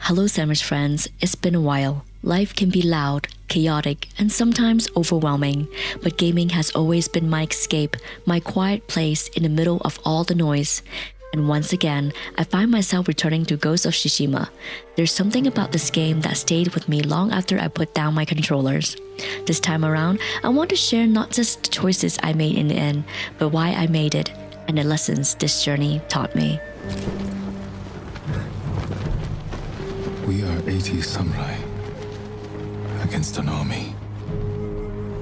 Hello, Sandwich friends. It's been a while. Life can be loud, chaotic, and sometimes overwhelming, but gaming has always been my escape, my quiet place in the middle of all the noise. And once again, I find myself returning to Ghost of Tsushima. There's something about this game that stayed with me long after I put down my controllers. This time around, I want to share not just the choices I made in the end, but why I made it, and the lessons this journey taught me. We are 80 samurai against an army,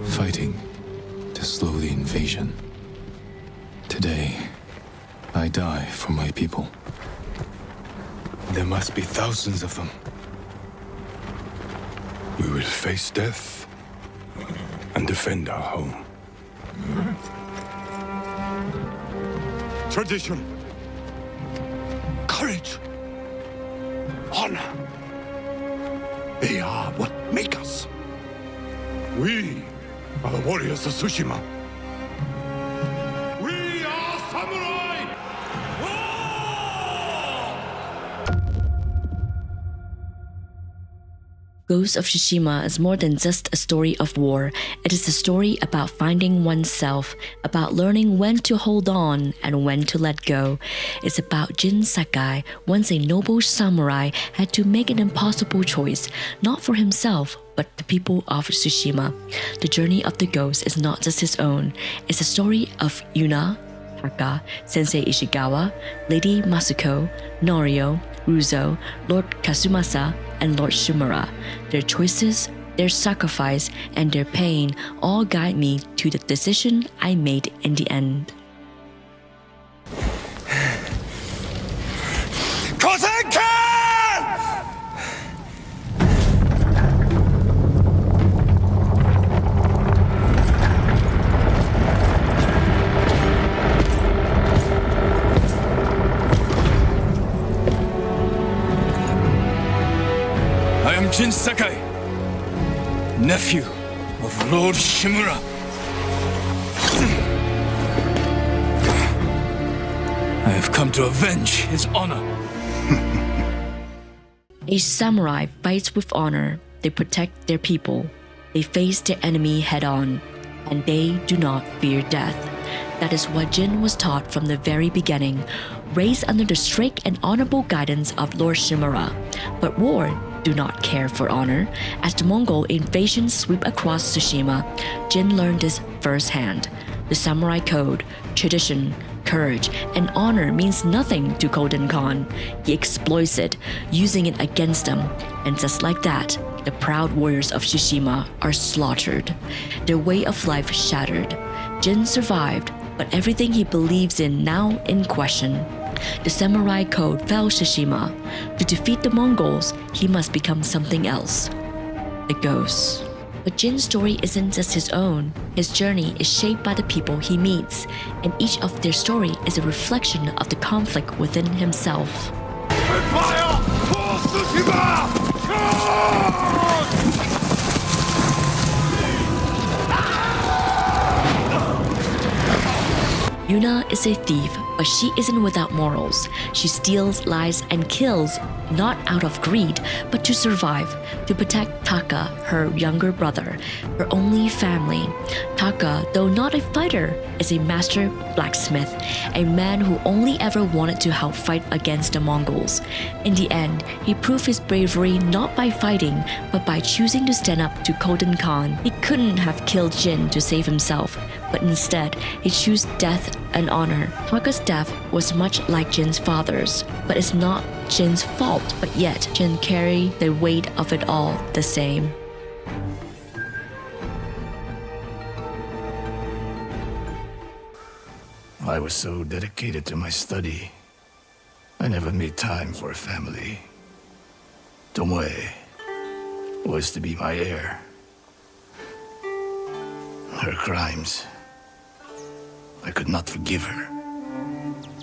fighting to slow the invasion. Today, I die for my people. There must be thousands of them. We will face death and defend our home. Tradition, courage, honor. They are what make us. We are the warriors of Tsushima. We are samurai! Ghost of Tsushima is more than just a story of war. It is a story about finding oneself, about learning when to hold on and when to let go. It's about Jin Sakai, once a noble samurai, had to make an impossible choice, not for himself, but the people of Tsushima. The journey of the ghost is not just his own. It's a story of Yuna, Taka, Sensei Ishikawa, Lady Masako, Norio, Ryuzo, Lord Kazumasa, and Lord Shimura. Their choices, their sacrifice, and their pain all guide me to the decision I made in the end. I am Jin Sakai, nephew of Lord Shimura. I have come to avenge his honor. A samurai fights with honor. They protect their people. They face their enemy head on. And they do not fear death. That is what Jin was taught from the very beginning, raised under the strict and honorable guidance of Lord Shimura. But war do not care for honor. As the Mongol invasion sweep across Tsushima, Jin learned this firsthand. The samurai code, tradition, courage, and honor means nothing to Koden Khan. He exploits it, using it against them. And just like that, the proud warriors of Tsushima are slaughtered, their way of life shattered. Jin survived, but everything he believes in now in question. The samurai code fell Tsushima. To defeat the Mongols, he must become something else. The ghost. But Jin's story isn't just his own. His journey is shaped by the people he meets, and each of their story is a reflection of the conflict within himself. Empire for Tsushima! Yuna is a thief, but she isn't without morals. She steals, lies, and kills, not out of greed, but to survive, to protect Taka, her younger brother, her only family. Taka, though not a fighter, is a master blacksmith, a man who only ever wanted to help fight against the Mongols. In the end, he proved his bravery not by fighting, but by choosing to stand up to Koden Khan. He couldn't have killed Jin to save himself, but instead, he chose death and honor. Taka's death was much like Jin's father's, but it's not Jin's fault, but yet Jin carried the weight of it all the same. I was so dedicated to my study, I never made time for a family. Tomoe was to be my heir. Her crimes, I could not forgive her.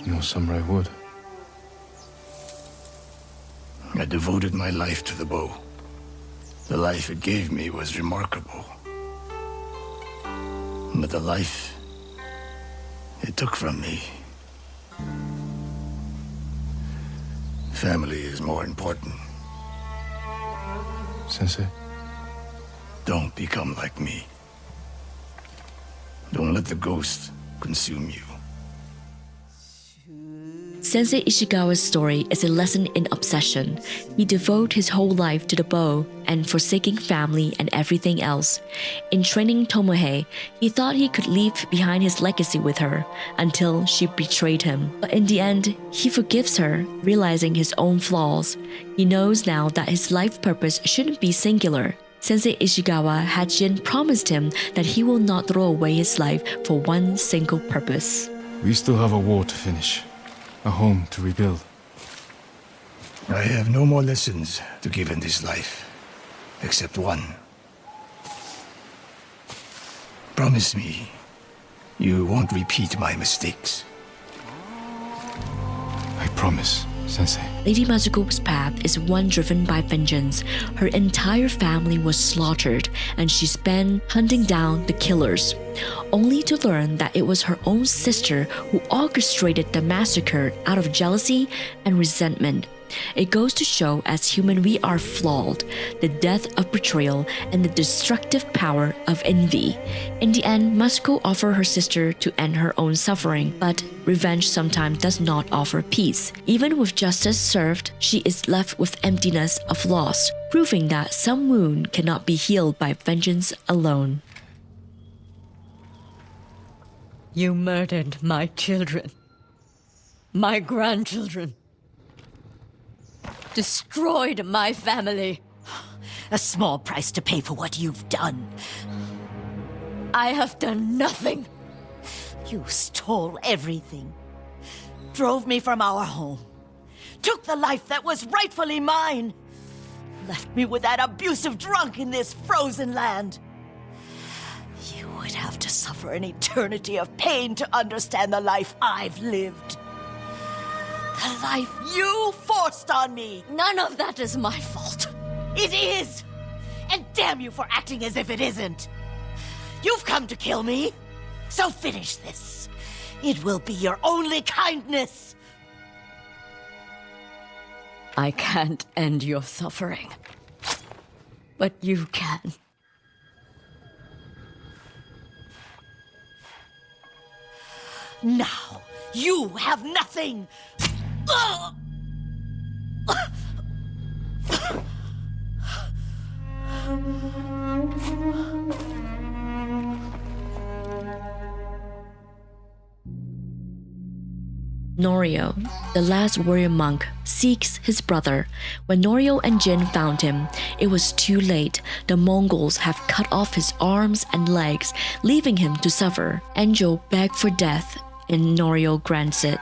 No samurai would. I devoted my life to the bow. The life it gave me was remarkable. But the life it took from me, family is more important. Sensei? Don't become like me. Don't let the ghost consume you. Sensei Ishikawa's story is a lesson in obsession. He devoted his whole life to the bow and forsaking family and everything else. In training Tomoe, he thought he could leave behind his legacy with her until she betrayed him. But in the end, he forgives her, realizing his own flaws. He knows now that his life purpose shouldn't be singular. Sensei Ishikawa had Jin promised him that he will not throw away his life for one single purpose. We still have a war to finish. A home to rebuild. I have no more lessons to give in this life, except one. Promise me you won't repeat my mistakes. I promise, Sensei. Lady Masako's path is one driven by vengeance. Her entire family was slaughtered, and she spent hunting down the killers, only to learn that it was her own sister who orchestrated the massacre out of jealousy and resentment. It goes to show as human we are flawed, the death of betrayal and the destructive power of envy. In the end, Masako offers her sister to end her own suffering, but revenge sometimes does not offer peace. Even with justice served, she is left with emptiness of loss, proving that some wound cannot be healed by vengeance alone. You murdered my children, my grandchildren, destroyed my family. A small price to pay for what you've done. I have done nothing. You stole everything. Drove me from our home. Took the life that was rightfully mine. Left me with that abusive drunk in this frozen land. You would have to suffer an eternity of pain to understand the life I've lived. The life you forced on me. None of that is my fault. It is! And damn you for acting as if it isn't. You've come to kill me, so finish this. It will be your only kindness. I can't end your suffering, but you can. Now, you have nothing. Norio, the last warrior monk, seeks his brother. When Norio and Jin found him, it was too late. The Mongols have cut off his arms and legs, leaving him to suffer. Angel begged for death, and Norio grants it.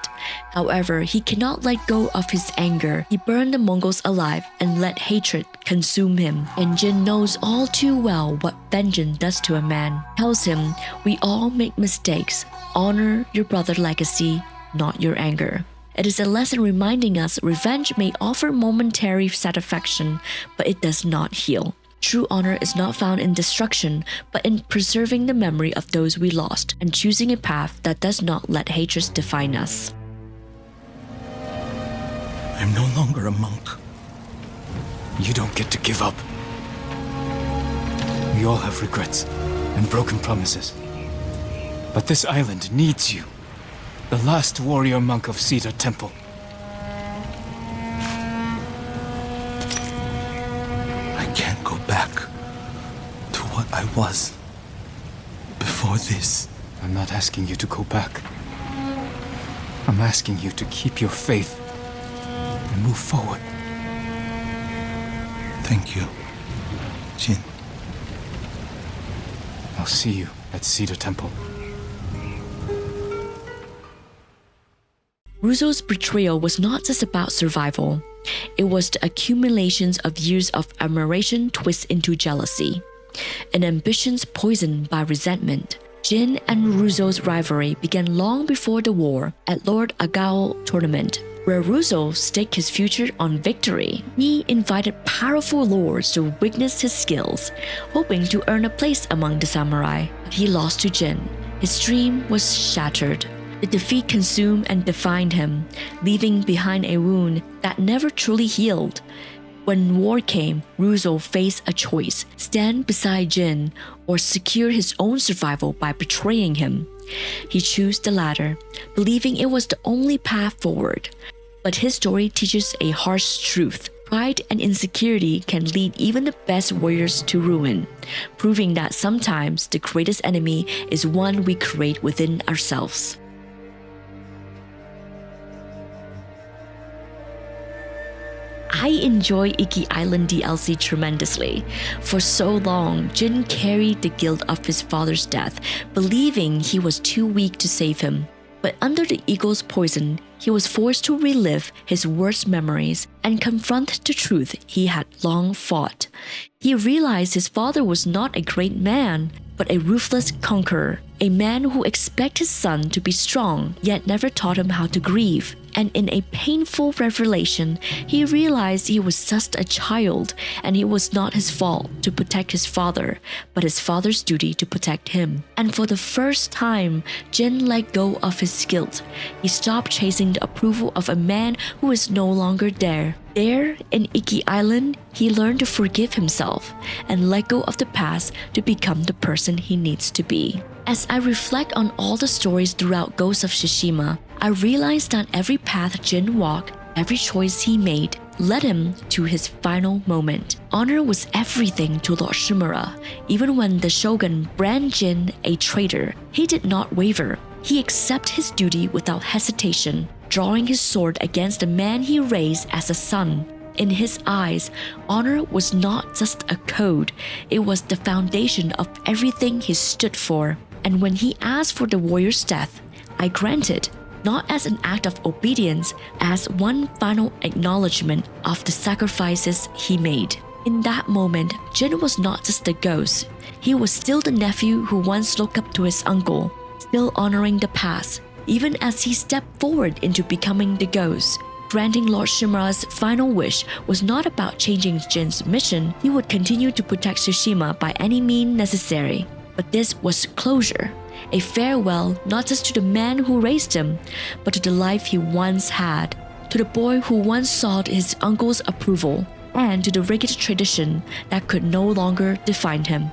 However, he cannot let go of his anger. He burned the Mongols alive and let hatred consume him. And Jin knows all too well what vengeance does to a man. Tells him, we all make mistakes. Honor your brother's legacy, not your anger. It is a lesson reminding us revenge may offer momentary satisfaction, but it does not heal. True honor is not found in destruction, but in preserving the memory of those we lost and choosing a path that does not let hatred define us. I'm no longer a monk. You don't get to give up. We all have regrets and broken promises. But this island needs you. The last warrior monk of Cedar Temple. I can't go back to what I was before this. I'm not asking you to go back. I'm asking you to keep your faith and move forward. Thank you, Jin. I'll see you at Cedar Temple. Ryuzo's betrayal was not just about survival. It was the accumulations of years of admiration twisted into jealousy, and ambitions poisoned by resentment. Jin and Ryuzo's rivalry began long before the war at Lord Agao tournament, where Ryuzo staked his future on victory. He invited powerful lords to witness his skills, hoping to earn a place among the samurai. He lost to Jin. His dream was shattered. The defeat consumed and defined him, leaving behind a wound that never truly healed. When war came, Ryuzo faced a choice: stand beside Jin or secure his own survival by betraying him. He chose the latter, believing it was the only path forward. But his story teaches a harsh truth. Pride and insecurity can lead even the best warriors to ruin, proving that sometimes the greatest enemy is one we create within ourselves. I enjoy Iki Island DLC tremendously. For so long, Jin carried the guilt of his father's death, believing he was too weak to save him. But under the eagle's poison, he was forced to relive his worst memories and confront the truth he had long fought. He realized his father was not a great man, but a ruthless conqueror, a man who expected his son to be strong, yet never taught him how to grieve. And in a painful revelation, he realized he was just a child, and it was not his fault to protect his father, but his father's duty to protect him. And for the first time, Jin let go of his guilt. He stopped chasing the approval of a man who is no longer there. There, in Iki Island, he learned to forgive himself and let go of the past to become the person he needs to be. As I reflect on all the stories throughout Ghost of Tsushima, I realize that every path Jin walked, every choice he made, led him to his final moment. Honor was everything to Lord Shimura. Even when the shogun branded Jin a traitor, he did not waver. He accepted his duty without hesitation, drawing his sword against the man he raised as a son. In his eyes, honor was not just a code, it was the foundation of everything he stood for. And when he asked for the warrior's death, I granted, not as an act of obedience, as one final acknowledgement of the sacrifices he made. In that moment, Jin was not just a ghost. He was still the nephew who once looked up to his uncle, still honoring the past, even as he stepped forward into becoming the ghost. Granting Lord Shimura's final wish was not about changing Jin's mission. He would continue to protect Tsushima by any means necessary. But this was closure, a farewell not just to the man who raised him, but to the life he once had, to the boy who once sought his uncle's approval, and to the rigid tradition that could no longer define him.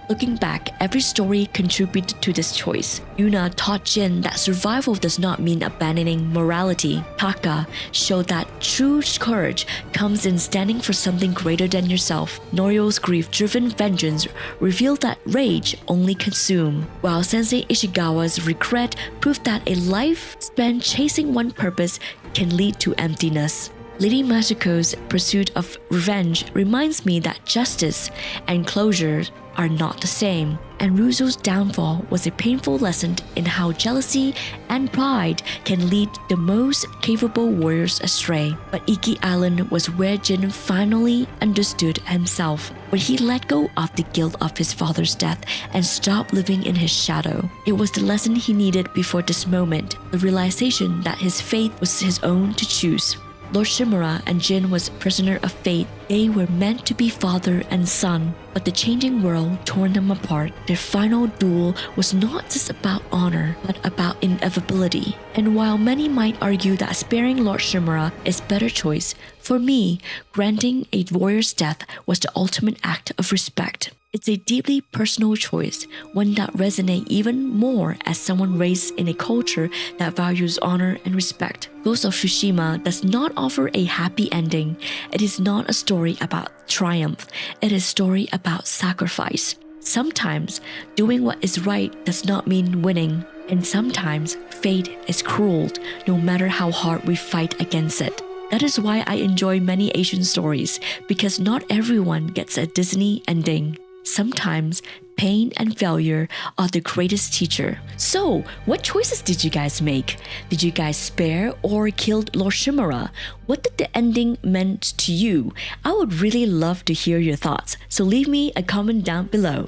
Looking back, every story contributed to this choice. Yuna taught Jin that survival does not mean abandoning morality. Taka showed that true courage comes in standing for something greater than yourself. Norio's grief-driven vengeance revealed that rage only consumes, while Sensei Ishigawa's regret proved that a life spent chasing one purpose can lead to emptiness. Lady Masako's pursuit of revenge reminds me that justice and closure are not the same, and Ryuzo's downfall was a painful lesson in how jealousy and pride can lead the most capable warriors astray. But Iki Island was where Jin finally understood himself, where he let go of the guilt of his father's death and stopped living in his shadow. It was the lesson he needed before this moment, the realization that his fate was his own to choose. Lord Shimura and Jin was prisoner of fate. They were meant to be father and son, but the changing world tore them apart. Their final duel was not just about honor, but about inevitability. And while many might argue that sparing Lord Shimura is better choice, for me, granting a warrior's death was the ultimate act of respect. It's a deeply personal choice, one that resonates even more as someone raised in a culture that values honor and respect. Ghost of Tsushima does not offer a happy ending. It is not a story about triumph. It is a story about sacrifice. Sometimes, doing what is right does not mean winning. And sometimes, fate is cruel, no matter how hard we fight against it. That is why I enjoy many Asian stories, because not everyone gets a Disney ending. Sometimes, pain and failure are the greatest teacher. So, what choices did you guys make? Did you guys spare or kill Lord Shimura? What did the ending mean to you? I would really love to hear your thoughts, so leave me a comment down below.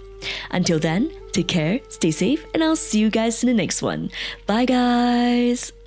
Until then, take care, stay safe, and I'll see you guys in the next one. Bye guys!